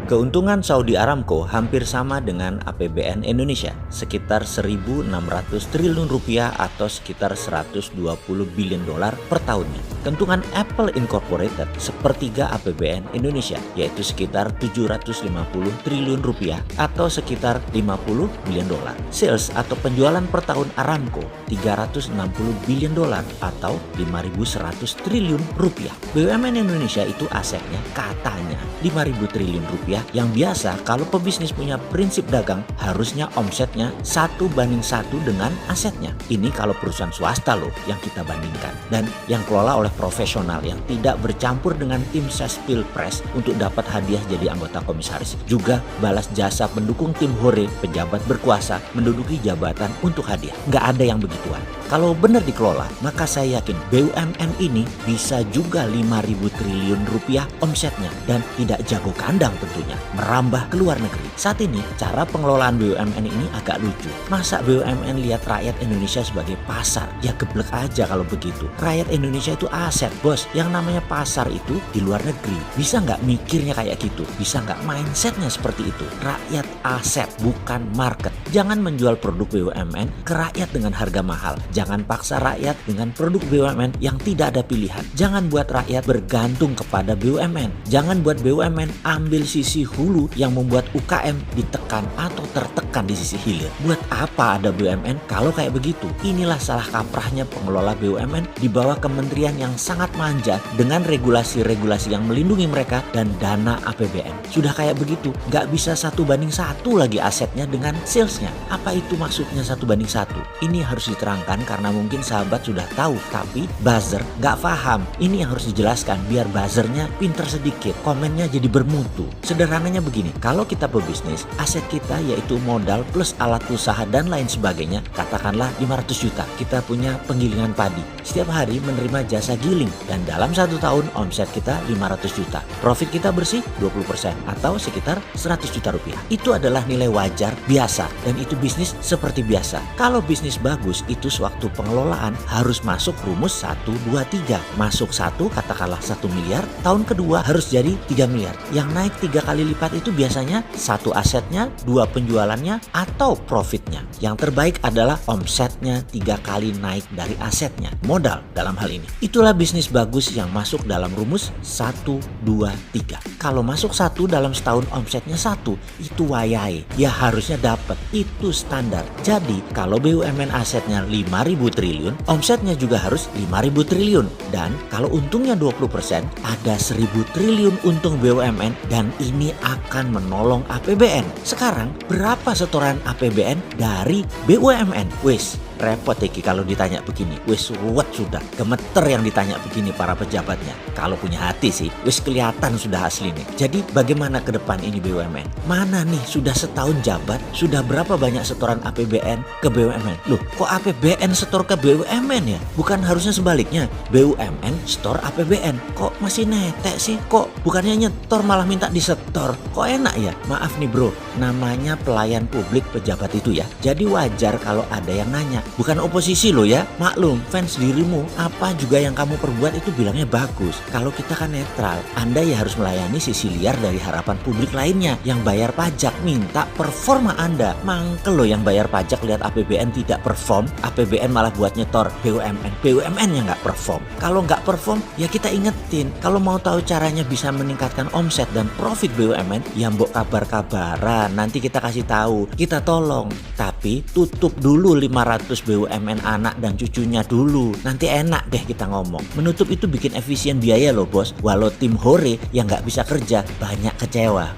Keuntungan Saudi Aramco hampir sama dengan APBN Indonesia, sekitar 1.600 triliun rupiah atau sekitar 120 billion dolar per tahunnya. Keuntungan Apple Incorporated sepertiga APBN Indonesia, yaitu sekitar 750 triliun rupiah atau sekitar 50 billion dolar. Sales atau penjualan per tahun Aramco 360 billion dolar atau 5.100 triliun rupiah. BUMN Indonesia itu asetnya katanya 5.000 triliun rupiah, yang biasa kalau pebisnis punya prinsip dagang harusnya omsetnya 1:1 dengan asetnya. Ini kalau perusahaan swasta loh yang kita bandingkan, dan yang kelola oleh profesional yang tidak bercampur dengan tim ses pilpres untuk dapat hadiah jadi anggota komisaris. Juga balas jasa pendukung tim hore pejabat berkuasa menduduki jabatan untuk hadiah. Nggak ada yang begituan. Kalau benar dikelola, maka saya yakin BUMN ini bisa juga 5.000 triliun rupiah omsetnya dan tidak jago kandang tentunya, merambah ke luar negeri. Saat ini cara pengelolaan BUMN ini agak lucu. Masa BUMN lihat rakyat Indonesia sebagai pasar? Ya geblek aja kalau begitu. Rakyat Indonesia itu aset, bos. Yang namanya pasar itu di luar negeri. Bisa nggak mikirnya kayak gitu? Bisa nggak mindsetnya seperti itu? Rakyat aset, bukan market. Jangan menjual produk BUMN ke rakyat dengan harga mahal. Jangan paksa rakyat dengan produk BUMN yang tidak ada pilihan. Jangan buat rakyat bergantung kepada BUMN. Jangan buat BUMN ambil sisi hulu yang membuat UKM ditekan atau tertekan di sisi hilir. Buat apa ada BUMN kalau kayak begitu? Inilah salah kaprahnya pengelola BUMN di bawah kementerian yang sangat manja dengan regulasi-regulasi yang melindungi mereka dan dana APBN. Sudah kayak begitu, nggak bisa 1:1 lagi asetnya dengan salesnya. Apa itu maksudnya 1:1? Ini harus diterangkan karena mungkin sahabat sudah tahu, tapi buzzer nggak paham. Ini yang harus dijelaskan biar buzzernya pinter sedikit, komennya jadi bermutu. Sederhananya begini, kalau kita pebisnis, aset kita yaitu modal plus alat usaha dan lain sebagainya, katakanlah 500 juta. Kita punya penggilingan padi, setiap hari menerima jasa giling, dan dalam 1 tahun omset kita 500 juta. Profit kita bersih 20% atau sekitar 100 juta rupiah. Itu adalah nilai wajar biasa, dan itu bisnis seperti biasa. Kalau bisnis bagus, itu sewaktu pengelolaan harus masuk rumus 1, 2, 3. Masuk 1, katakanlah 1 miliar, tahun kedua harus jadi 3 miliar. Yang naik 3 kali lipat itu biasanya 1 asetnya, 2 penjualannya, atau profitnya. Yang terbaik adalah omsetnya 3 kali naik dari asetnya, modal dalam hal ini. Itulah bisnis bagus yang masuk dalam rumus 1, 2, 3. Kalau masuk 1 dalam setahun omsetnya 1, itu wayai. Ya harusnya dapat, itu standar. Jadi kalau BUMN asetnya 5.000 triliun, omsetnya juga harus 5.000 triliun. Dan kalau untungnya 20%, ada 1.000 triliun untung BUMN, dan ini akan menolong APBN. Sekarang berapa setoran APBN dari BUMN? Wis repot Iki kalau ditanya begini. Wis ruwet sudah, gemeter yang ditanya begini para pejabatnya. Kalau punya hati sih, wis kelihatan sudah asli nih. Jadi bagaimana ke depan ini BUMN? Mana nih sudah setahun jabat, sudah berapa banyak setoran APBN ke BUMN? Loh, kok APBN setor ke BUMN ya? Bukan harusnya sebaliknya, BUMN setor APBN. Kok masih netek sih? Kok bukannya nyetor malah minta disetor? Kok enak ya? Maaf nih bro, namanya pelayan publik pejabat itu ya. Jadi wajar kalau ada yang nanya. Bukan oposisi loh ya, maklum fans dirimu apa juga yang kamu perbuat itu bilangnya bagus. Kalau kita kan netral, Anda ya harus melayani sisi liar dari harapan publik lainnya yang bayar pajak, minta performa Anda. Mangkel loh yang bayar pajak lihat APBN tidak perform, APBN malah buat nyetor BUMN, BUMN yang nggak perform. Kalau nggak perform ya kita ingetin, kalau mau tahu caranya bisa meningkatkan omset dan profit BUMN, ya mbok kabar-kabaran, nanti kita kasih tahu, kita tolong. Tapi tutup dulu 500 BUMN anak dan cucunya dulu. Nanti enak deh kita ngomong. Menutup itu bikin efisien biaya loh bos. Walau tim hore yang nggak bisa kerja banyak kecewa.